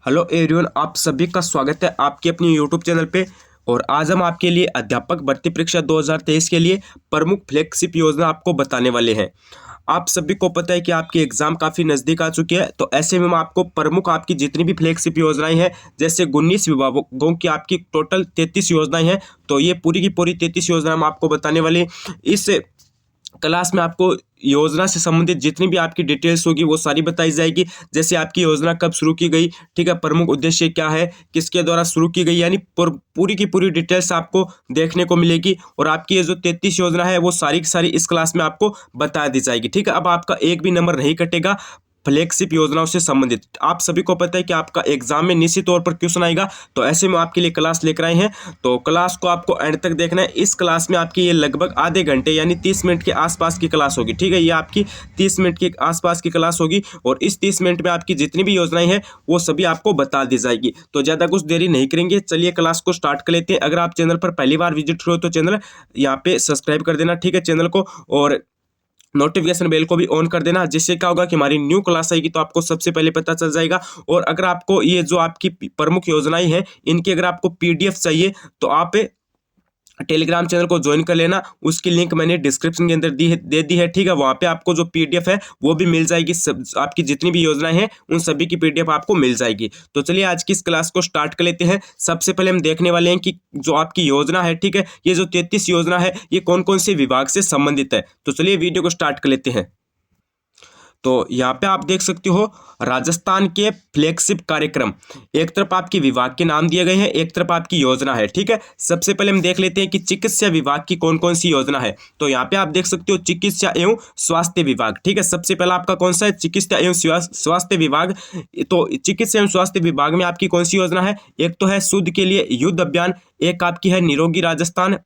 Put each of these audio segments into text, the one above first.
Hello everyone, आप सभी का स्वागत है आपके अपने यूट्यूब चैनल पे। और आज हम आपके लिए अध्यापक भर्ती परीक्षा 2023 के लिए प्रमुख फ्लैगशिप योजना आपको बताने वाले हैं। आप सभी को पता है कि आपकी एग्जाम काफ़ी नज़दीक आ चुकी है, तो ऐसे में हम आपको प्रमुख आपकी जितनी भी फ्लैगशिप योजनाएं हैं, जैसे 19 विभागों की आपकी टोटल 33 योजनाएं हैं, तो ये पूरी की पूरी 33 योजना हम आपको बताने वाले हैं। इस क्लास में आपको योजना से संबंधित जितनी भी आपकी डिटेल्स होगी वो सारी बताई जाएगी। जैसे आपकी योजना कब शुरू की गई, ठीक है, प्रमुख उद्देश्य क्या है, किसके द्वारा शुरू की गई, यानी पूरी की पूरी डिटेल्स आपको देखने को मिलेगी। और आपकी ये जो 33 योजना है वो सारी की सारी इस क्लास में आपको बता दी जाएगी, ठीक है। अब आपका एक भी नंबर नहीं कटेगा फ्लैगशिप योजनाओं से संबंधित। आप सभी को पता है कि आपका एग्जाम में निश्चित तौर पर क्वेश्चन आएगा, तो ऐसे में आपके लिए क्लास लेकर आए हैं, तो क्लास को आपको एंड तक देखना है। इस क्लास में आपकी ये लगभग आधे घंटे यानी 30 मिनट के आसपास की क्लास होगी, ठीक है। ये आपकी 30 मिनट के आसपास की क्लास होगी और इस 30 मिनट में आपकी जितनी भी योजनाएं हैं वो सभी आपको बता दी जाएगी। तो ज़्यादा कुछ देरी नहीं करेंगे, चलिए क्लास को स्टार्ट कर लेते हैं। अगर आप चैनल पर पहली बार विजिट हो तो चैनल यहाँ पे सब्सक्राइब कर देना, ठीक है, चैनल को, और नोटिफिकेशन बेल को भी ऑन कर देना, जिससे क्या होगा कि हमारी न्यू क्लास आएगी तो आपको सबसे पहले पता चल जाएगा। और अगर आपको ये जो आपकी प्रमुख योजनाएं हैं इनकी अगर आपको पीडीएफ चाहिए तो आप टेलीग्राम चैनल को ज्वाइन कर लेना। उसकी लिंक मैंने डिस्क्रिप्शन के अंदर दे दी है, ठीक है। वहाँ पे आपको जो पीडीएफ है वो भी मिल जाएगी, आपकी जितनी भी योजनाएं हैं उन सभी की पीडीएफ आपको मिल जाएगी। तो चलिए आज की इस क्लास को स्टार्ट कर लेते हैं। सबसे पहले हम देखने वाले हैं कि जो आपकी योजना है, ठीक है, ये जो 33 योजना है ये कौन कौन से विभाग से संबंधित है। तो चलिए वीडियो को स्टार्ट कर लेते हैं। तो यहाँ पे आप देख सकते हो राजस्थान के फ्लैगशिप कार्यक्रम, एक तरफ आपकी विभाग के नाम दिए गए हैं, एक तरफ आपकी योजना है, ठीक है। सबसे पहले हम देख लेते हैं कि चिकित्सा विभाग की कौन कौन सी योजना है। तो यहाँ पे आप देख सकते हो चिकित्सा एवं स्वास्थ्य विभाग, ठीक है। सबसे पहला आपका कौन सा है, चिकित्सा एवं स्वास्थ्य विभाग। तो चिकित्सा एवं स्वास्थ्य विभाग में आपकी कौन सी योजना है, एक तो है शुद्ध के लिए युद्ध अभियान, एक आपकी है निरोगी राजस्थान,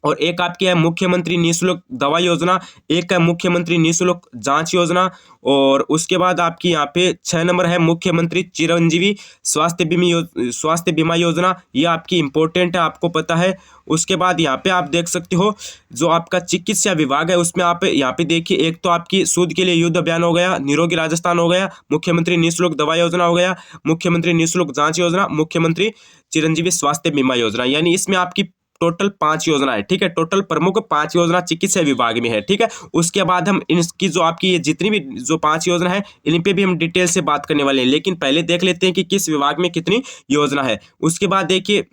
और एक आपकी है मुख्यमंत्री निःशुल्क दवा योजना, एक है मुख्यमंत्री निःशुल्क जांच योजना, और उसके बाद आपकी यहाँ पे 6 नंबर है मुख्यमंत्री चिरंजीवी स्वास्थ्य बीमा योजना। ये आपकी इंपॉर्टेंट है, आपको पता है। उसके बाद यहाँ पे आप देख सकते हो जो आपका चिकित्सा विभाग है उसमें आप यहाँ पे देखिए, एक तो आपकी शुद्ध के लिए युद्ध अभियान हो गया, निरोगी राजस्थान हो गया, मुख्यमंत्री निःशुल्क दवा योजना हो गया, मुख्यमंत्री निःशुल्क जांच योजना, मुख्यमंत्री चिरंजीवी स्वास्थ्य बीमा योजना, यानी इसमें आपकी टोटल 5 योजना है, ठीक है। टोटल प्रमुख 5 योजना चिकित्सा विभाग में है, ठीक है। उसके बाद हम इनकी जो आपकी ये जितनी भी जो 5 योजना है इन पे भी हम डिटेल से बात करने वाले हैं, लेकिन पहले देख लेते हैं कि किस विभाग में कितनी योजना है। उसके बाद देखिए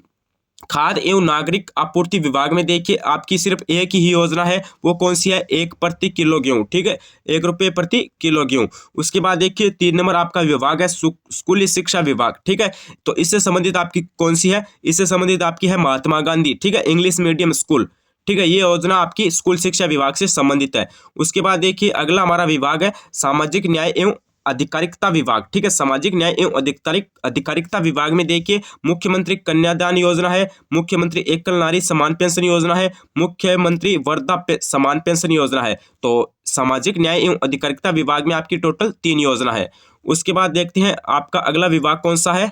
खाद्य एवं नागरिक आपूर्ति विभाग में देखिए आपकी सिर्फ एक ही योजना है, वो कौन सी है, 1 प्रति किलो गेहूं, ठीक है, 1 रुपये प्रति किलो गेहूं। उसके बाद देखिए 3 नंबर आपका विभाग है स्कूली शिक्षा विभाग, ठीक है। तो इससे संबंधित आपकी कौन सी है, इससे संबंधित आपकी है महात्मा गांधी, ठीक है, इंग्लिश मीडियम स्कूल, ठीक है। ये योजना आपकी स्कूल शिक्षा विभाग से संबंधित है। उसके बाद देखिए अगला हमारा विभाग है सामाजिक न्याय एवं अधिकारिकता विभाग, ठीक है। सामाजिक न्याय एवं अधिकारिकता विभाग में देखिए मुख्यमंत्री कन्यादान योजना है, मुख्यमंत्री एकल नारी समान पेंशन योजना है, मुख्यमंत्री वृद्धा समान पेंशन योजना है। तो सामाजिक न्याय एवं अधिकारिकता विभाग में आपकी टोटल 3 योजना है। उसके बाद देखते हैं आपका अगला विभाग कौन सा है।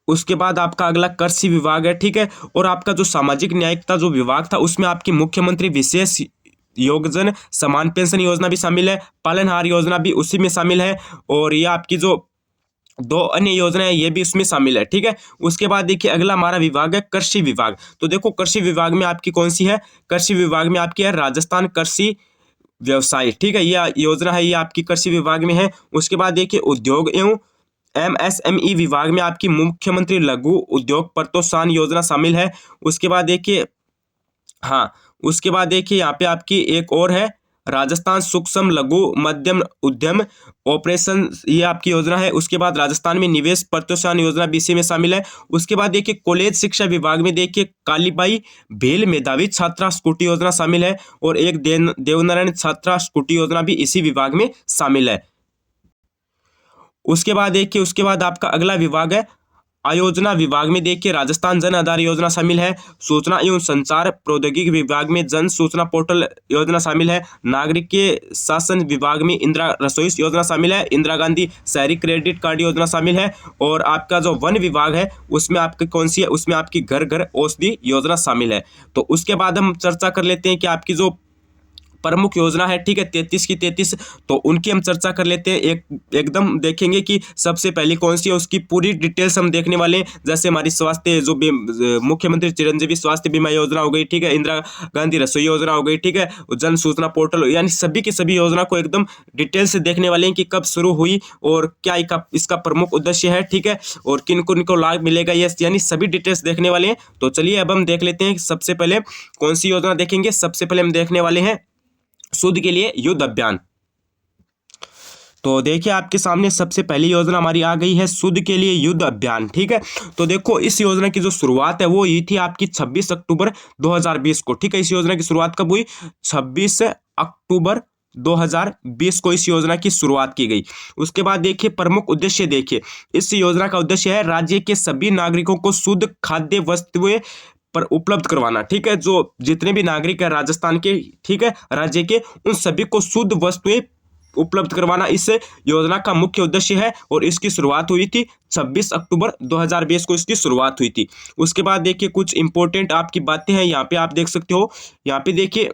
उसके बाद आपका अगला कृषि विभाग है, ठीक है। और आपका जो सामाजिक न्यायिकता जो विभाग था उसमें आपकी मुख्यमंत्री विशेष योगजन समान पेंशन योजना भी शामिल है, पालनहार योजना भी उसी में शामिल है, और ये आपकी जो 2 अन्य योजनाएं ये भी उसमें शामिल है, ठीक है। उसके बाद देखिए अगला हमारा विभाग है कृषि विभाग। तो देखो कृषि विभाग में आपकी कौन सी है, कृषि विभाग में आपकी है राजस्थान कृषि व्यवसाय, ठीक है, ये योजना है, ये आपकी कृषि विभाग में है। उसके बाद देखिए उद्योग एवं एमएसएमई विभाग में आपकी मुख्यमंत्री लघु उद्योग प्रोत्साहन योजना शामिल है। उसके बाद देखिए हाँ, उसके बाद देखिए यहाँ पे आपकी एक और है राजस्थान सूक्ष्म लघु मध्यम उद्यम ऑपरेशन, ये आपकी योजना है। उसके बाद राजस्थान में निवेश प्रोत्साहन योजना भी इसी में शामिल है। उसके बाद देखिए कॉलेज शिक्षा विभाग में देखिए कालीबाई भेल मेधावी छात्रा स्कूटी योजना शामिल है, और एक देवनारायण छात्रा स्कूटी योजना भी इसी विभाग में शामिल है। उसके बाद देखिए उसके बाद आपका अगला विभाग है आयोजना विभाग में देखिए राजस्थान जन आधार योजना शामिल है, सूचना एवं संचार प्रौद्योगिकी विभाग में जन सूचना पोर्टल योजना शामिल है, नागरिकीय शासन विभाग में इंदिरा रसोई योजना शामिल है, इंदिरा गांधी शहरी क्रेडिट कार्ड योजना शामिल है, और आपका जो वन विभाग है उसमें आपकी कौन सी है, उसमें आपकी घर घर औषधि योजना शामिल है। तो उसके बाद हम चर्चा कर लेते हैं कि आपकी जो प्रमुख योजना है, ठीक है, 33 की 33, तो उनकी हम चर्चा कर लेते हैं। एकदम देखेंगे कि सबसे पहली कौन सी है, उसकी पूरी डिटेल्स हम देखने वाले हैं। जैसे हमारी स्वास्थ्य जो मुख्यमंत्री चिरंजीवी स्वास्थ्य बीमा योजना हो गई, ठीक है, इंदिरा गांधी रसोई योजना हो गई, ठीक है, जन सूचना पोर्टल, यानी सभी की सभी योजना को एकदम डिटेल से देखने वाले हैं कि कब शुरू हुई और क्या इसका प्रमुख उद्देश्य है, ठीक है, और किन को लाभ मिलेगा, ये यानी सभी डिटेल्स देखने वाले हैं। तो चलिए अब हम देख लेते हैं सबसे पहले कौन सी योजना देखेंगे। सबसे पहले हम देखने वाले हैं शुद्ध के लिए युद्ध अभियान। तो देखिए आपके सामने सबसे पहली योजना हमारी आ गई है, शुद्ध के लिए युद्ध अभियान, ठीक है। तो देखो इस योजना की जो शुरुआत है वो ये थी आपकी 26 अक्टूबर 2020 को, ठीक है। इस योजना की शुरुआत कब हुई? 26 अक्टूबर 2020 को इस योजना की शुरुआत की गई। उसके बाद देखिए प्रमुख उद्देश्य, देखिए इस योजना का उद्देश्य है राज्य के सभी नागरिकों को शुद्ध खाद्य वस्तुएं पर उपलब्ध करवाना, ठीक है। जो जितने भी नागरिक है राजस्थान के, ठीक है, राज्य के, उन सभी को शुद्ध वस्तुएं उपलब्ध करवाना इस योजना का मुख्य उद्देश्य है। और इसकी शुरुआत हुई थी 26 अक्टूबर 2020 को इसकी शुरुआत हुई थी। उसके बाद देखिए कुछ इंपॉर्टेंट आपकी बातें हैं, यहाँ पे आप देख सकते हो। यहाँ पे देखिए,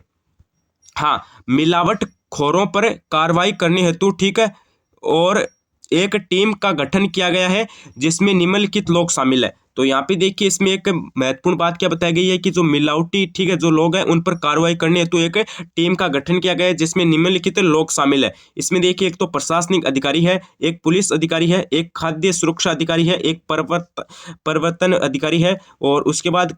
हाँ, मिलावट खोरों पर कार्रवाई करने हेतु, ठीक है, और एक टीम का गठन किया गया है जिसमें निम्नलिखित लोग शामिल है। तो यहाँ पे देखिए इसमें एक महत्वपूर्ण बात क्या बताई गई है कि जो मिलावटी, ठीक है, जो लोग हैं उन पर कार्रवाई करने हेतु एक टीम का गठन किया गया है जिसमें निम्नलिखित लोग शामिल है। इसमें देखिए एक तो प्रशासनिक अधिकारी है, एक पुलिस अधिकारी है, एक खाद्य सुरक्षा अधिकारी है, एक प्रवर्तन अधिकारी है, और उसके बाद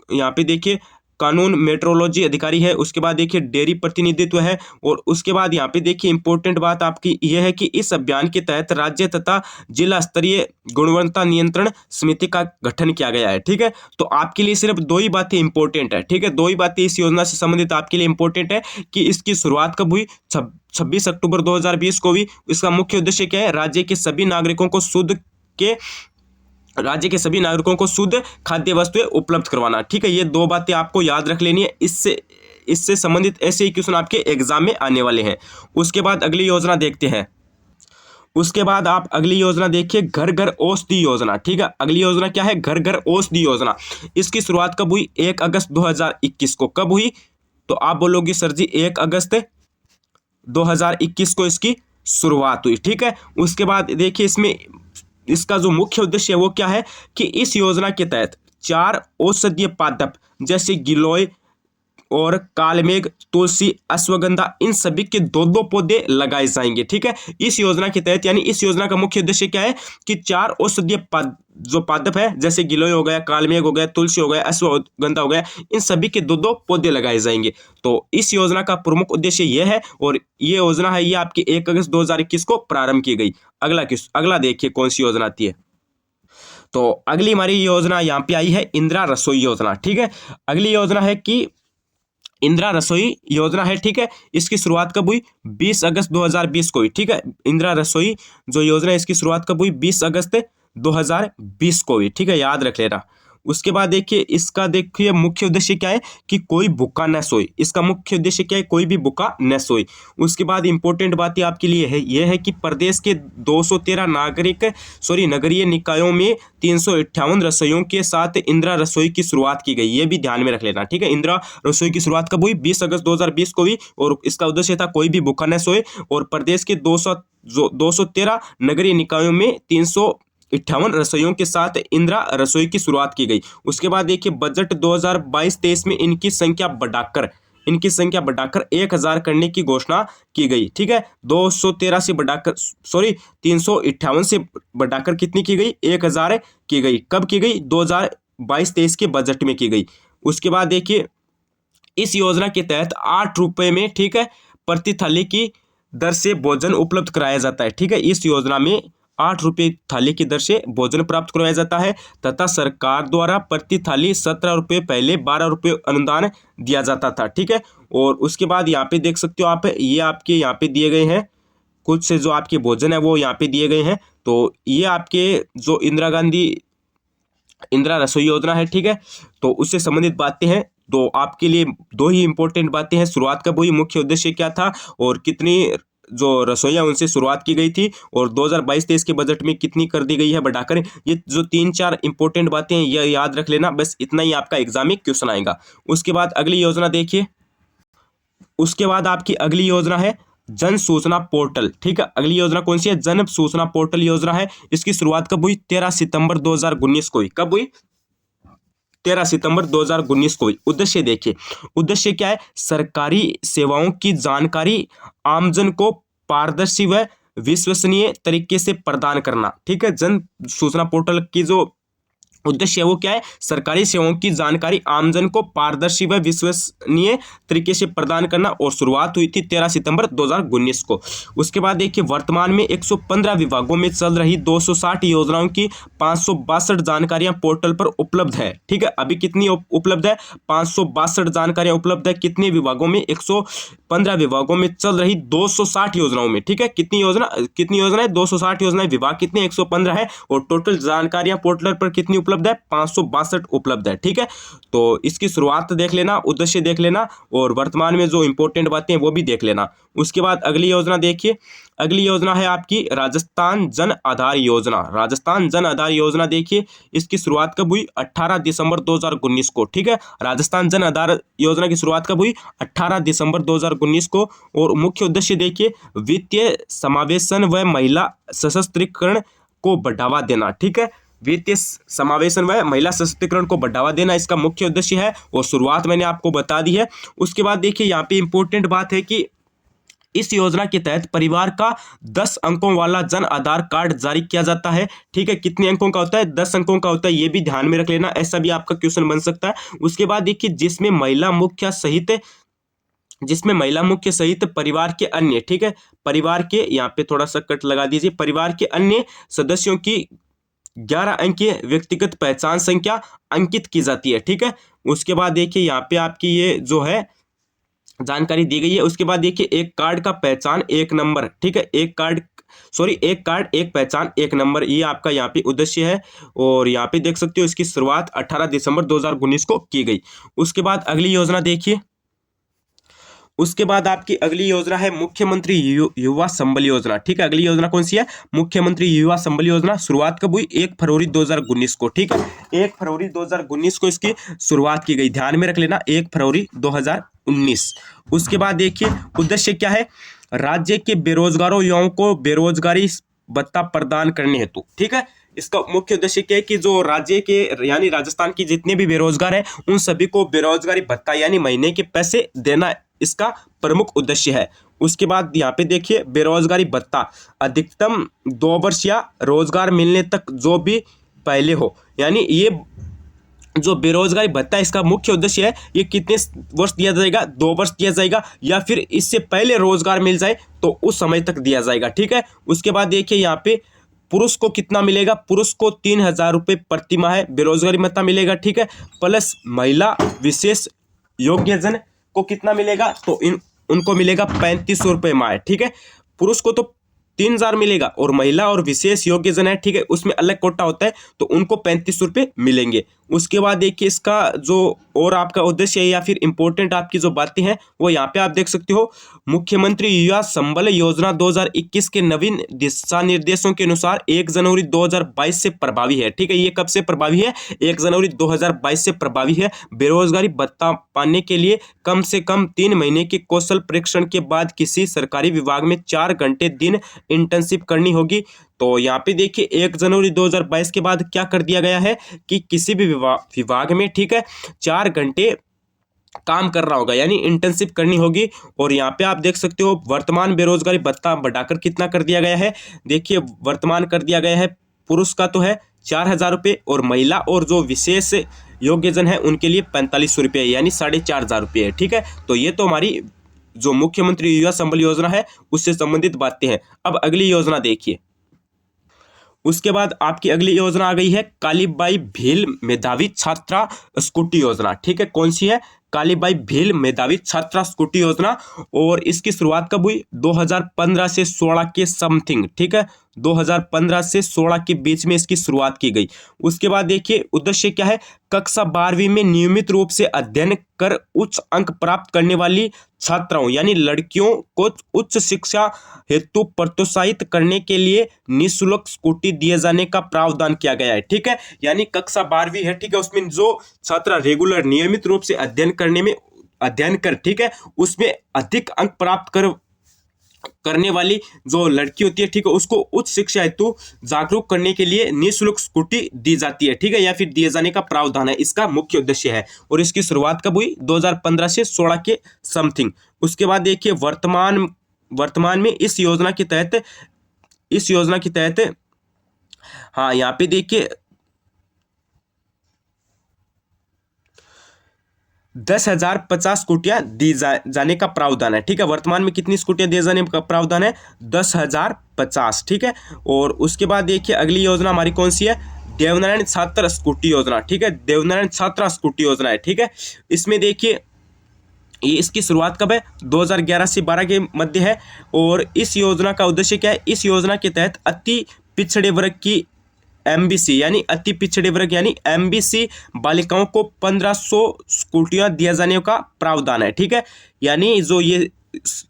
यहाँ पे देखिए कानून मेट्रोलॉजी अधिकारी है। उसके बाद देखिए डेयरी प्रतिनिधित्व है। और उसके बाद यहाँ पे देखिए इंपॉर्टेंट बात आपकी यह है कि इस अभियान के तहत राज्य तथा जिला स्तरीय गुणवत्ता नियंत्रण समिति का गठन किया गया है, ठीक है। तो आपके लिए सिर्फ दो ही बातें इंपॉर्टेंट है, ठीक है, दो ही बातें इस योजना से संबंधित आपके लिए इंपॉर्टेंट है कि इसकी शुरुआत कब हुई, 26 अक्टूबर 2020 को हुई। इसका मुख्य उद्देश्य क्या है? राज्य के सभी नागरिकों को शुद्ध खाद्य वस्तुएं उपलब्ध करवाना, ठीक है। ये दो बातें आपको याद रख लेनी है, इससे संबंधित ऐसे ही क्वेश्चन आपके एग्जाम में आने वाले हैं। उसके बाद अगली योजना देखते हैं। उसके बाद आप अगली योजना देखिए, घर घर औषधि योजना, ठीक है। अगली योजना क्या है? घर घर औषधि योजना। इसकी शुरुआत कब हुई? 1 अगस्त 2021 को। कब हुई? तो आप बोलोगे सर जी 1 अगस्त 2021 को इसकी शुरुआत हुई, ठीक है। उसके बाद देखिए इसमें इसका जो मुख्य उद्देश्य है वो क्या है कि इस योजना के तहत 4 औषधीय पादप जैसे गिलोय और कालमेघ, तुलसी, अश्वगंधा, इन सभी के 2-2 पौधे लगाए जाएंगे, ठीक है, इस योजना के तहत। यानी इस योजना का मुख्य उद्देश्य क्या है कि 4 औषधीय जो पादप है जैसे गिलोय हो गया, कालमेघ हो गया, तुलसी हो गया, अश्वगंधा हो गया, इन सभी के 2-2 पौधे लगाए जाएंगे। तो इस योजना का प्रमुख उद्देश्य यह है। और ये योजना है ये आपकी 1 अगस्त 2021 को प्रारंभ की गई। अगला देखिए कौन सी योजना आती है। तो अगली हमारी योजना यहाँ पे आई है इंदिरा रसोई योजना, ठीक है। अगली योजना है कि इंदिरा रसोई योजना है, ठीक है। इसकी शुरुआत कब हुई? 20 अगस्त 2020 को हुई, ठीक है। इंदिरा रसोई जो योजना है इसकी शुरुआत कब हुई? 20 अगस्त 2020 को हुई, ठीक है, याद रख लेना। उसके बाद देखिए इसका देखिए मुख्य उद्देश्य क्या है कि कोई भूखा न सोए। इसका मुख्य उद्देश्य क्या है? कोई भी भूखा न सोए। उसके बाद इंपॉर्टेंट बात ये आपके लिए है, यह है कि प्रदेश के 213 नगरीय निकायों में 358 रसोइयों के साथ इंदिरा रसोई की शुरुआत की गई। ये भी ध्यान में रख लेना, ठीक है। इंदिरा रसोई की शुरुआत कब हुई? 20 अगस्त 2020 को हुई। और इसका उद्देश्य था कोई भी भूखा न सोए। और प्रदेश के 213 नगरीय निकायों में 358 रसोइयों के साथ इंदिरा रसोई की शुरुआत की गई। उसके बाद देखिए बजट 2022-23 में इनकी संख्या बढ़ाकर 1000 करने की घोषणा की गई, ठीक है। 358 से बढ़ाकर कितनी की गई? 1000 की गई। कब की गई? 2022-23 के बजट में की गई। उसके बाद देखिए इस योजना के तहत 8 रुपये में, ठीक है, प्रति थाली की दर से भोजन उपलब्ध कराया जाता है, ठीक है। इस योजना में 8 रुपये थाली की दर से भोजन प्राप्त करवाया जाता है तथा सरकार द्वारा प्रति थाली 17 रुपये, पहले 12 रुपये अनुदान दिया जाता था, ठीक है। और उसके बाद यहाँ पे देख सकते हो आप, ये आपके यहाँ पे दिए गए हैं कुछ से जो आपके भोजन है वो यहाँ पे दिए गए हैं। तो ये आपके जो इंदिरा रसोई योजना है, ठीक है, तो उससे संबंधित बातें हैं। तो आपके लिए दो ही इंपॉर्टेंट बातें हैं, शुरुआत कब हुई, मुख्य उद्देश्य क्या था, और कितनी जो रसोइयाँ उनसे शुरुआत की गई थी, और 2022-23 के बजट में कितनी कर दी गई है बढ़ाकर। ये जो 3-4 इंपॉर्टेंट बातें हैं ये याद रख लेना, बस इतना ही आपका एग्जाम में क्वेश्चन आएगा। उसके बाद अगली योजना देखिए। उसके बाद आपकी अगली योजना है जन सूचना पोर्टल। ठीक है, अगली योजना कौन सी है? जन सूचना पोर्टल योजना है। इसकी शुरुआत कब हुई? 13 सितंबर 2019 को हुई। कब हुई? 13 सितंबर 2019 को हुई। उद्देश्य देखिए, उद्देश्य क्या है? सरकारी सेवाओं की जानकारी आमजन को पारदर्शी व विश्वसनीय तरीके से प्रदान करना। ठीक है, जन सूचना पोर्टल की जो उद्देश्य है वो क्या है? सरकारी सेवाओं की जानकारी आमजन को पारदर्शी व विश्वसनीय तरीके से प्रदान करना, और शुरुआत हुई थी 13 सितंबर 2019 को। उसके बाद देखिए, वर्तमान में 115 विभागों में चल रही 260 योजनाओं की 562 जानकारियां पोर्टल पर उपलब्ध है। ठीक है, अभी कितनी उपलब्ध है? 562 जानकारियां उपलब्ध है। कितने विभागों में? 115 विभागों में चल रही 260 योजनाओं में। ठीक है, कितनी योजनाएं? 260 योजनाएं। विभाग कितने? 115 है, और टोटल जानकारियां पोर्टल पर कितनी उपलब्ध है? 562 उपलब्ध है। ठीक है, तो इसकी शुरुआत देख लेना, उद्देश्य देख लेना, और वर्तमान में जो इंपॉर्टेंट बातें हैं वो भी देख लेना। उसके बाद अगली योजना देखिए, अगली योजना है आपकी राजस्थान जन आधार योजना। राजस्थान जन आधार योजना देखिए, इसकी शुरुआत कब हुई? 18 दिसंबर 2019 को। ठीक है, राजस्थान जन आधार योजना की शुरुआत कब हुई? 18 दिसंबर 2019 को। और मुख्य उद्देश्य देखिए, वित्तीय समावेशन व महिला सशक्तिकरण को बढ़ावा देना। ठीक है, वित्तीय समावेशन व महिला सशक्तिकरण को बढ़ावा देना इसका मुख्य उद्देश्य है, और शुरुआत मैंने आपको बता दी है। उसके बाद देखिए, यहाँ पे इंपॉर्टेंट बात है कि इस योजना के तहत परिवार का 10 अंकों वाला जन आधार कार्ड जारी किया जाता है। ठीक है, कितने अंकों का होता है? 10 अंकों का होता है। ये भी ध्यान में रख लेना, ऐसा भी आपका क्वेश्चन बन सकता है। उसके बाद देखिए, जिसमें महिला मुखिया सहित परिवार के अन्य, ठीक है, परिवार के, यहाँ पे थोड़ा सा कट लगा दीजिए, परिवार के अन्य सदस्यों की 11 अंकीय व्यक्तिगत पहचान संख्या अंकित की जाती है। ठीक है, उसके बाद देखिए, यहाँ पे आपकी ये जो है जानकारी दी गई है। उसके बाद देखिए, एक कार्ड का पहचान एक नंबर। ठीक है, एक कार्ड एक पहचान एक नंबर, ये आपका यहाँ पे उद्देश्य है, और यहाँ पे देख सकते हो इसकी शुरुआत 18 दिसंबर 2019 को की गई। उसके बाद अगली योजना देखिए, उसके बाद आपकी अगली योजना है मुख्यमंत्री युवा संबल योजना। ठीक है, अगली योजना कौन सी है? मुख्यमंत्री युवा संबल योजना। शुरुआत कब हुई? 1 फरवरी 2019 को। ठीक है, 1 फरवरी 2019 को इसकी शुरुआत की गई। ध्यान में रख लेना, 1 फरवरी 2019। उसके बाद देखिए, उद्देश्य क्या है? राज्य के बेरोजगारों युवाओं को बेरोजगारी भत्ता प्रदान करने हेतु। ठीक है, इसका मुख्य उद्देश्य क्या है कि जो राज्य के यानी राजस्थान के जितने भी बेरोजगार हैं उन सभी को बेरोजगारी भत्ता यानी महीने के पैसे देना इसका प्रमुख उद्देश्य है। उसके बाद यहाँ पे देखिए, बेरोजगारी भत्ता अधिकतम 2 वर्ष या रोजगार मिलने तक जो भी पहले हो, यानी ये जो बेरोजगारी भत्ता इसका मुख्य उद्देश्य है, ये कितने वर्ष दिया जाएगा? 2 वर्ष दिया जाएगा, या फिर इससे पहले रोजगार मिल जाए तो उस समय तक दिया जाएगा। ठीक है, उसके बाद देखिए, यहाँ पे पुरुष को कितना मिलेगा? पुरुष को 3000 रुपये प्रति माह बेरोजगारी भत्ता मिलेगा। ठीक है, प्लस महिला विशेष योग्यजन को कितना मिलेगा? तो उनको मिलेगा 3500 रुपये माह। ठीक है, पुरुष को तो 3000 मिलेगा, और महिला और विशेष योग्यजन है, ठीक है, उसमें अलग कोटा होता है, तो उनको 3500 रुपये मिलेंगे। उसके बाद देखिए, इसका जो और आपका उद्देश्य है या फिर इंपॉर्टेंट आपकी जो बातें हैं वो यहाँ पे आप देख सकते हो। मुख्यमंत्री युवा संबल योजना 2021 के नवीन दिशा निर्देशों के अनुसार 1 जनवरी 2022 से प्रभावी है। ठीक है, ये कब से प्रभावी है? 1 जनवरी 2022 से प्रभावी है। बेरोजगारी भत्ता पाने के लिए कम से कम 3 महीने के कौशल परीक्षण के बाद किसी सरकारी विभाग में 4 घंटे दिन इंटर्नशिप करनी होगी। तो यहाँ पे देखिए, 1 जनवरी 2022 के बाद क्या कर दिया गया है कि किसी भी विभाग में, ठीक है, 4 घंटे काम करना होगा, यानी इंटर्नशिप करनी होगी। और यहाँ पे आप देख सकते हो, वर्तमान बेरोजगारी भत्ता बढ़ाकर कितना कर दिया गया है? देखिए, वर्तमान कर दिया गया है, पुरुष का तो है 4000 रुपये, और महिला और जो विशेष योग्यजन है उनके लिए 4500 रुपये, यानी 4500 रुपये है। ठीक है, तो ये तो हमारी जो मुख्यमंत्री युवा संबल योजना है उससे संबंधित बातें हैं। अब अगली योजना देखिए, उसके बाद आपकी अगली योजना आ गई है कालीबाई भील मेधावी छात्रा स्कूटी योजना। ठीक है, कौन सी है? कालीबाई भील मेधावी छात्रा स्कूटी योजना। और इसकी शुरुआत कब हुई? 2015 से 16 के समथिंग। ठीक है, 2015 से 16 के बीच में इसकी शुरुआत की गई। उसके बाद देखिए, उद्देश्य क्या है? कक्षा 12वीं में नियमित रूप से अध्ययन कर उच्च अंक प्राप्त करने वाली छात्राओं यानी लड़कियों को उच्च शिक्षा हेतु प्रोत्साहित करने के लिए निःशुल्क स्कूटी दिए जाने का प्रावधान किया गया है। ठीक है, यानी कक्षा 12वीं है, ठीक है, उसमें जो छात्रा रेगुलर नियमित रूप से अध्ययन करने में अध्ययन कर, ठीक है, उसमें अधिक अंक प्राप्त करने वाली जो लड़की होती है, ठीक है, उसको उच्च शिक्षा हेतु जागरूक करने के लिए निःशुल्क स्कूटी दी जाती है, ठीक है, या फिर दिए जाने का प्रावधान है, इसका मुख्य उद्देश्य है। और इसकी शुरुआत कब हुई? 2015 से 16 के समथिंग। उसके बाद देखिए वर्तमान में इस योजना के तहत हाँ, यहाँ पे देखिए 10,050 स्कूटियां दी जाने का प्रावधान है, ठीक है। वर्तमान में कितनी स्कूटियां दिए जाने का प्रावधान है? 10,050, ठीक है। और उसके बाद देखिए अगली योजना हमारी कौन सी है? देवनारायण छात्र स्कूटी योजना, ठीक है, देवनारायण छात्रा स्कूटी योजना है, ठीक है। इसमें देखिए ये इसकी शुरुआत कब है? 2011 से 12 के मध्य है। और इस योजना का उद्देश्य क्या है? इस योजना के तहत अति पिछड़े वर्ग की एमबीसी यानी अति पिछड़े वर्ग यानी एमबीसी बालिकाओं को 1500 स्कूटियां दिया जाने का प्रावधान है, ठीक है। यानी जो ये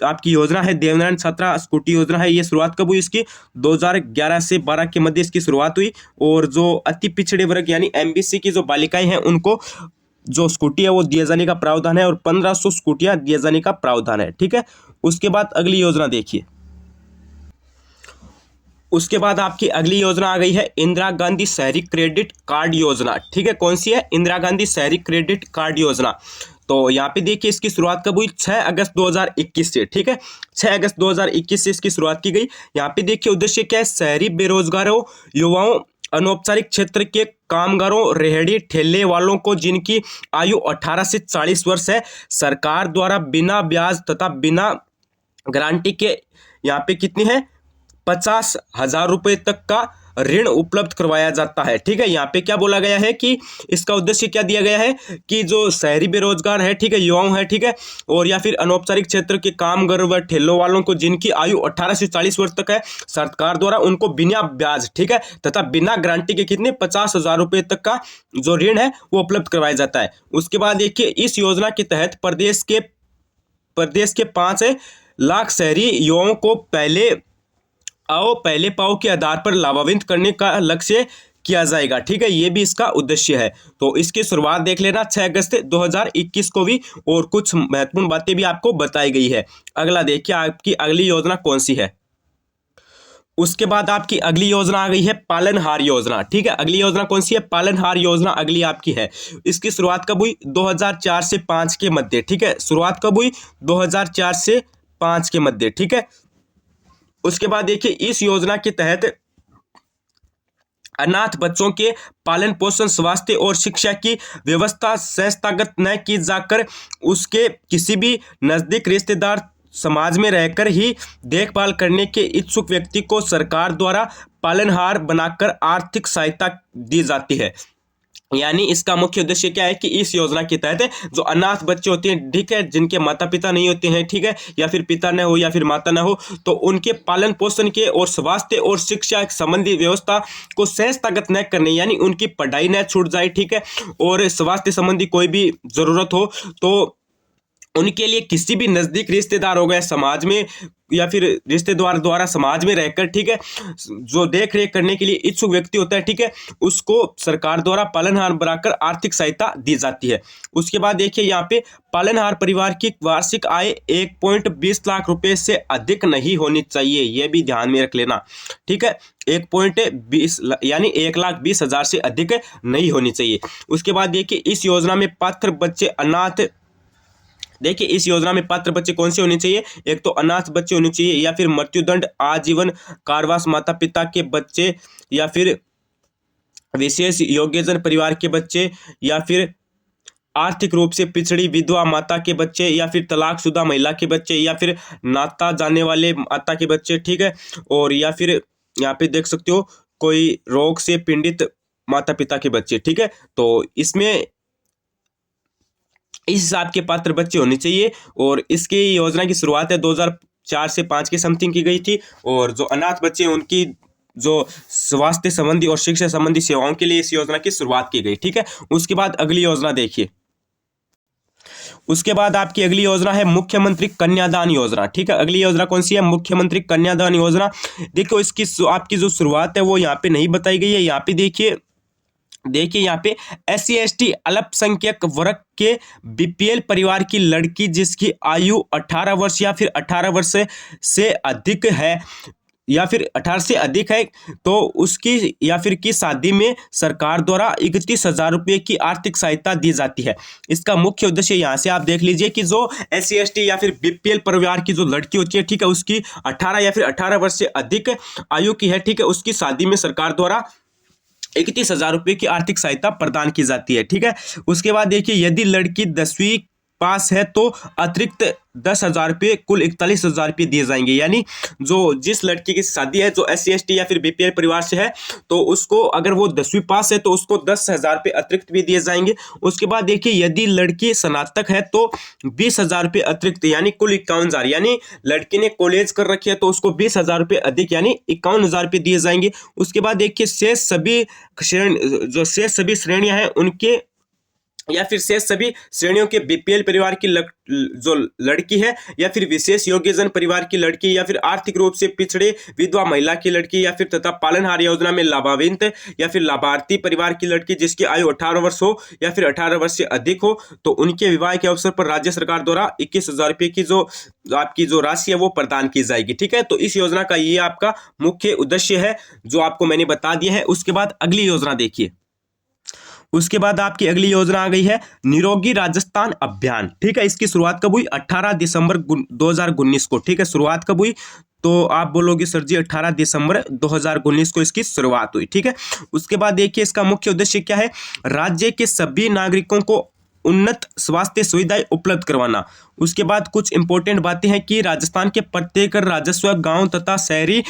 आपकी योजना है देवनारायण छात्रा स्कूटी योजना है, ये शुरुआत कब हुई इसकी? 2011 से 12 के मध्य इसकी शुरुआत हुई। और जो अति पिछड़े वर्ग यानी एमबीसी की जो बालिकाएं हैं उनको जो स्कूटी है वो दिए जाने का प्रावधान है और 1500 स्कूटियां दिए जाने का प्रावधान है, ठीक है। उसके बाद अगली योजना देखिए, उसके बाद आपकी अगली योजना आ गई है इंदिरा गांधी शहरी क्रेडिट कार्ड योजना, ठीक है। कौन सी है? इंदिरा गांधी शहरी क्रेडिट कार्ड योजना। तो यहाँ पे देखिए इसकी शुरुआत कब हुई? 6 अगस्त 2021 से, ठीक है, 6 अगस्त 2021 से इसकी शुरुआत की गई। यहाँ पे देखिए उद्देश्य क्या है? शहरी बेरोजगारों, युवाओं, अनौपचारिक क्षेत्र के कामगारों, रेहड़ी ठेले वालों को जिनकी आयु 18 से 40 वर्ष है, सरकार द्वारा बिना ब्याज तथा बिना गारंटी के यहाँ पे कितनी है? 50,000 रुपये तक का ऋण उपलब्ध करवाया जाता है, ठीक है। यहाँ पे क्या बोला गया है कि इसका उद्देश्य क्या दिया गया है कि जो शहरी बेरोजगार है, ठीक है, युवाओं है, ठीक है, और या फिर अनौपचारिक क्षेत्र के कामगार व ठेलों वालों को जिनकी आयु 18 से 40 वर्ष तक है, सरकार द्वारा उनको बिना ब्याज, ठीक है, तथा बिना गारंटी के कितने 50,000 रुपये तक का जो ऋण है वो उपलब्ध करवाया जाता है। उसके बाद देखिए इस योजना के तहत प्रदेश के 5 लाख शहरी युवाओं को पहले पाओ के आधार पर लाभान्वित करने का लक्ष्य किया जाएगा, ठीक है, ये भी इसका उद्देश्य है। तो इसकी शुरुआत देख लेना 6 अगस्त 2021 को भी, और कुछ महत्वपूर्ण बातें भी आपको बताई गई है। अगला देखिए आपकी अगली योजना कौन सी है। उसके बाद आपकी अगली योजना आ गई है पालनहार योजना, ठीक है। अगली योजना कौन सी है? पालनहार योजना अगली आपकी है। इसकी शुरुआत कब हुई? 2004 से 5 के मध्य, ठीक है, शुरुआत कब हुई? 2004 से 5 के मध्य, ठीक है। उसके बाद देखिए इस योजना के तहत अनाथ बच्चों के पालन पोषण, स्वास्थ्य और शिक्षा की व्यवस्था संस्थागत न की जाकर उसके किसी भी नजदीक रिश्तेदार समाज में रहकर ही देखभाल करने के इच्छुक व्यक्ति को सरकार द्वारा पालनहार बनाकर आर्थिक सहायता दी जाती है। यानी इसका मुख्य उद्देश्य क्या है कि इस योजना के तहत जो अनाथ बच्चे होते हैं, ठीक है, जिनके माता पिता नहीं होते हैं, ठीक है, या फिर पिता न हो या फिर माता न हो, तो उनके पालन पोषण के और स्वास्थ्य और शिक्षा संबंधी व्यवस्था को संस्थागत न करने, यानी उनकी पढ़ाई न छूट जाए, ठीक है, और स्वास्थ्य संबंधी कोई भी जरूरत हो तो उनके लिए किसी भी नज़दीक रिश्तेदार हो गए समाज में या फिर रिश्तेदार द्वारा समाज में रहकर, ठीक है, जो देख रेख करने के लिए इच्छुक व्यक्ति होता है, ठीक है, उसको सरकार द्वारा पालनहार बनाकर आर्थिक सहायता दी जाती है। उसके बाद देखिए यहाँ पे पालनहार परिवार की वार्षिक आय 1.20 लाख रुपए से अधिक नहीं होनी चाहिए, यह भी ध्यान में रख लेना, ठीक है, 1.20 यानी 1,20,000 से अधिक नहीं होनी चाहिए। उसके बाद देखिए इस योजना में पात्र बच्चे अनाथ, देखिए इस योजना में पात्र बच्चे कौन से होने चाहिए? एक तो अनाथ बच्चे होने चाहिए, या फिर मृत्युदंड, आजीवन कारावास माता पिता के बच्चे, या फिर विशेष योग्यजन परिवार के बच्चे, या फिर आर्थिक रूप से पिछड़ी विधवा माता के बच्चे, या फिर तलाकशुदा महिला के बच्चे, या फिर नाता जाने वाले माता के बच्चे, ठीक है, और या फिर यहाँ पे देख सकते हो कोई रोग से पीड़ित माता पिता के बच्चे, ठीक है। तो इसमें इस हिसाब के पात्र बच्चे होने चाहिए। और इसकी योजना की शुरुआत है 2004 से 5 के समथिंग की गई थी। और जो अनाथ बच्चे उनकी जो स्वास्थ्य संबंधी और शिक्षा संबंधी सेवाओं के लिए इस योजना की शुरुआत की गई, ठीक है। उसके बाद अगली योजना देखिए, उसके बाद आपकी अगली योजना है मुख्यमंत्री कन्यादान योजना, ठीक है। अगली योजना कौन सी है? मुख्यमंत्री कन्यादान योजना। देखो इसकी आपकी जो शुरुआत है वो यहाँ पे नहीं बताई गई है। यहाँ पे देखिए देखिए यहाँ पे SC/ST अल्पसंख्यक वर्ग के BPL परिवार की लड़की जिसकी आयु 18 वर्ष या फिर 18 वर्ष से अधिक है या फिर 18 से अधिक है, तो उसकी या फिर की शादी में सरकार द्वारा 31,000 रुपये की आर्थिक सहायता दी जाती है। इसका मुख्य उद्देश्य यहाँ से आप देख लीजिए कि जो SC/ST या फिर BPL परिवार की जो लड़की होती है, ठीक है, उसकी 18 या फिर 18 वर्ष से अधिक आयु की है, ठीक है, उसकी शादी में सरकार द्वारा 31,000 रुपये की आर्थिक सहायता प्रदान की जाती है। ठीक है, उसके बाद देखिए यदि लड़की 10वीं पास है तो अतिरिक्त 10,000 रुपये, कुल 41,000 रुपये दिए जाएंगे। यानी जो जिस लड़की की शादी है जो SC/ST या फिर BPL परिवार से है, तो उसको अगर वो 10वीं पास है तो उसको 10,000 रुपये अतिरिक्त भी दिए जाएंगे। उसके बाद देखिए यदि लड़की स्नातक है तो 20,000 रुपये अतिरिक्त, यानी कुल 51,000। यानी लड़की ने कॉलेज कर रखी है तो उसको 20,000 रुपये अधिक यानी 51,000 रुपये दिए जाएंगे। उसके बाद देखिए शेष सभी श्रेणियां हैं उनके या फिर शेष सभी श्रेणियों के BPL परिवार की जो लड़की है या फिर विशेष योग्यजन परिवार की लड़की या फिर आर्थिक रूप से पिछड़े विधवा महिला की लड़की या फिर तथा पालनहार योजना में लाभान्वित या फिर लाभार्थी परिवार की लड़की जिसकी आयु 18 वर्ष हो या फिर 18 वर्ष से अधिक हो, तो उनके विवाह के अवसर पर राज्य सरकार द्वारा 21,000 रुपये की जो आपकी जो राशि है वो प्रदान की जाएगी। ठीक है, तो इस योजना का ये आपका मुख्य उद्देश्य है जो आपको मैंने बता दिया है। उसके बाद अगली योजना देखिए, उसके बाद आपकी अगली योजना आ गई है निरोगी राजस्थान अभियान। ठीक है, इसकी शुरुआत कब हुई? 18 दिसंबर 2019 को। ठीक है, शुरुआत कब हुई? तो आप बोलोगे सर जी 18 दिसंबर 2019 को इसकी शुरुआत हुई। ठीक है, उसके बाद देखिए इसका मुख्य उद्देश्य क्या है? राज्य के सभी नागरिकों को उन्नत स्वास्थ्य सुविधाएं उपलब्ध करवाना। उसके बाद कुछ इंपॉर्टेंट बातें हैं कि राजस्थान के प्रत्येक राजस्व गांव तथा शहरी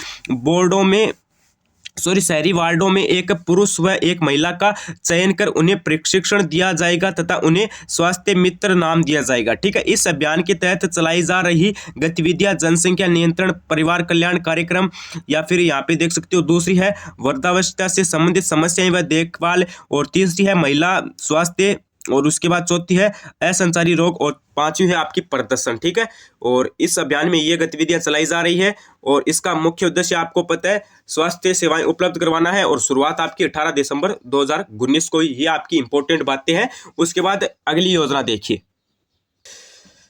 वार्डों में एक पुरुष व एक महिला का चयन कर उन्हें प्रशिक्षण दिया जाएगा तथा उन्हें स्वास्थ्य मित्र नाम दिया जाएगा। ठीक है, इस अभियान के तहत चलाई जा रही गतिविधियां जनसंख्या नियंत्रण, परिवार कल्याण कार्यक्रम या फिर यहाँ पे देख सकते हो दूसरी है वृद्धावस्था से संबंधित समस्याएं व देखभाल, और तीसरी है महिला स्वास्थ्य, और उसके बाद चौथी है असंचारी रोग, और पांचवी है आपकी प्रदर्शन। ठीक है, और इस अभियान में ये गतिविधियां चलाई जा रही है और इसका मुख्य उद्देश्य आपको पता है स्वास्थ्य सेवाएं उपलब्ध करवाना है और शुरुआत आपकी 18 दिसंबर 2019 को। ये आपकी इंपॉर्टेंट बातें हैं। उसके बाद अगली योजना देखिए,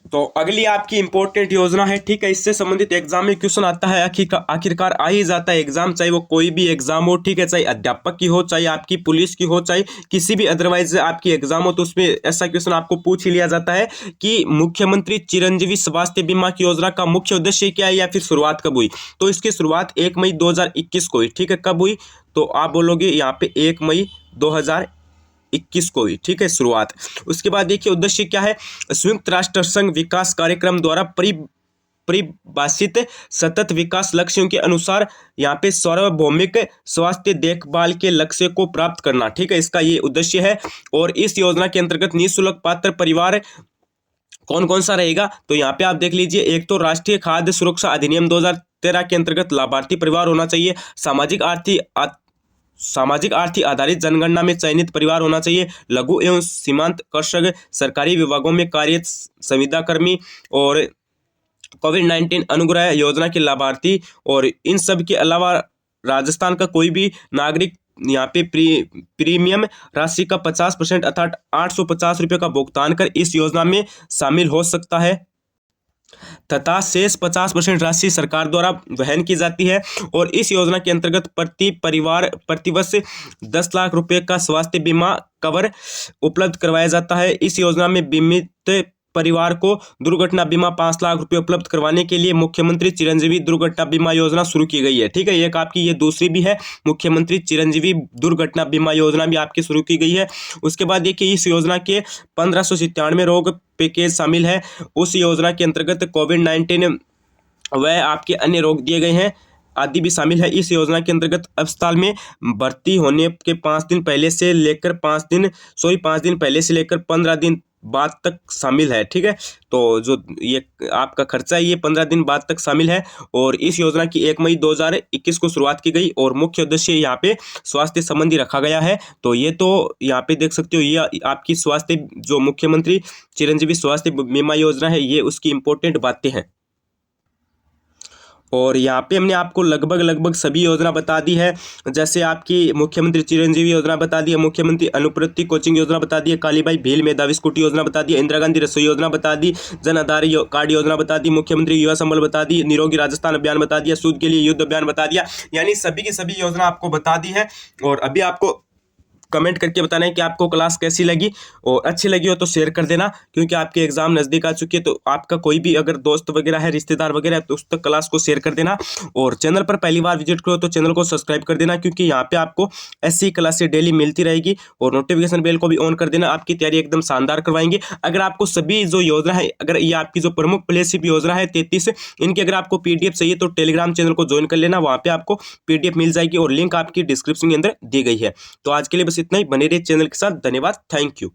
तो अगली आपकी इंपॉर्टेंट योजना है। ठीक है, इससे संबंधित एग्जाम में क्वेश्चन आता है, आखिरकार आ ही जाता है एग्जाम, चाहे वो कोई भी एग्जाम हो। ठीक है, चाहे अध्यापक की हो, चाहे आपकी पुलिस की हो, चाहे किसी भी अदरवाइज आपकी एग्जाम हो, तो उसमें ऐसा क्वेश्चन आपको पूछ ही लिया जाता है कि मुख्यमंत्री चिरंजीवी स्वास्थ्य बीमा की योजना का मुख्य उद्देश्य क्या है या फिर शुरुआत कब हुई? तो इसकी शुरुआत 1 मई 2021 को हुई। ठीक है, कब हुई? तो आप बोलोगे यहाँ पे 1 मई 2021 को हुई। ठीक है, शुरुआत। उसके बाद देखिए उद्देश्य क्या है? संयुक्त राष्ट्र संघ विकास कार्यक्रम द्वारा परिभाषित सतत विकास लक्ष्यों के अनुसार यहाँ पे सार्वभौमिक स्वास्थ्य देखभाल के लक्ष्य को प्राप्त करना। ठीक है, इसका ये उद्देश्य है। और इस योजना के अंतर्गत निःशुल्क पात्र परिवार कौन कौन सा रहेगा? तो यहाँ पे आप देख लीजिए, एक तो राष्ट्रीय खाद्य सुरक्षा अधिनियम 2013 के अंतर्गत लाभार्थी परिवार होना चाहिए, सामाजिक आर्थिक आधारित जनगणना में चयनित परिवार होना चाहिए, लघु एवं सीमांत कृषक, सरकारी विभागों में कार्यरत संविदा कर्मी और कोविड-19 अनुग्रह योजना के लाभार्थी, और इन सब के अलावा राजस्थान का कोई भी नागरिक यहाँ पे प्रीमियम राशि का 50% अर्थात 850 रुपये का भुगतान कर इस योजना में शामिल हो सकता है तथा शेष 50% राशि सरकार द्वारा वहन की जाती है। और इस योजना के अंतर्गत प्रति परिवार प्रतिवर्ष 10 लाख रुपए का स्वास्थ्य बीमा कवर उपलब्ध करवाया जाता है। इस योजना में बीमित परिवार को दुर्घटना बीमा 5 लाख रुपए उपलब्ध करवाने के लिए मुख्यमंत्री चिरंजीवी दुर्घटना बीमा योजना शुरू की गई है। ठीक है, एक आपकी ये दूसरी भी है, मुख्यमंत्री चिरंजीवी दुर्घटना बीमा योजना भी आपकी शुरू की गई है। उसके बाद देखिए इस योजना के 1597 रोग पैकेज शामिल है। उस योजना के अंतर्गत कोविड-19 व आपके अन्य रोग दिए गए हैं आदि भी शामिल है। इस योजना के अंतर्गत अस्पताल में भर्ती होने के 5 दिन पहले से लेकर 5 दिन पहले से लेकर 15 दिन बाद तक शामिल है। ठीक है, तो जो ये आपका खर्चा है ये 15 दिन बाद तक शामिल है। और इस योजना की 1 मई 2021 को शुरुआत की गई और मुख्य उद्देश्य यहाँ पे स्वास्थ्य संबंधी रखा गया है। तो ये तो यहाँ पे देख सकते हो, ये आपकी स्वास्थ्य जो मुख्यमंत्री चिरंजीवी स्वास्थ्य बीमा योजना है, ये उसकी इंपॉर्टेंट बातें हैं। और यहाँ पे हमने आपको लगभग सभी योजना बता दी है। जैसे आपकी मुख्यमंत्री चिरंजीवी योजना बता दी है, मुख्यमंत्री अनुप्रति कोचिंग योजना बता दी है, कालीबाई भेल मेधावी स्कूटी योजना बता दी है, इंदिरा गांधी रसोई योजना बता दी, जन आधार कार्ड योजना बता दी, मुख्यमंत्री युवा संबल बता दी, निरोगी राजस्थान अभियान बता दिया, सूद के लिए युद्ध अभियान बता दिया। यानी सभी की सभी योजना आपको बता दी है। और अभी आपको कमेंट करके बताना है कि आपको क्लास कैसी लगी, और अच्छी लगी हो तो शेयर कर देना, क्योंकि आपके एग्जाम नज़दीक आ चुकी है। तो आपका कोई भी अगर दोस्त वगैरह है, रिश्तेदार वगैरह है, तो उस तक क्लास को शेयर कर देना। और चैनल पर पहली बार विजिट करो तो चैनल को सब्सक्राइब कर देना, क्योंकि यहाँ पे आपको ऐसी क्लासें डेली मिलती रहेगी। और नोटिफिकेशन बेल को भी ऑन कर देना, आपकी तैयारी एकदम शानदार करवाएंगे। अगर आपको सभी जो योजना है, अगर ये आपकी जो प्रमुख फ्लैगशिप योजना है 33, इनकी अगर आपको PDF चाहिए तो टेलीग्राम चैनल को ज्वाइन कर लेना, वहाँ पे आपको PDF मिल जाएगी और लिंक आपकी डिस्क्रिप्शन के अंदर दी गई है। तो आज के लिए बस इतना ही। बने रहिए चैनल के साथ। धन्यवाद। Thank you.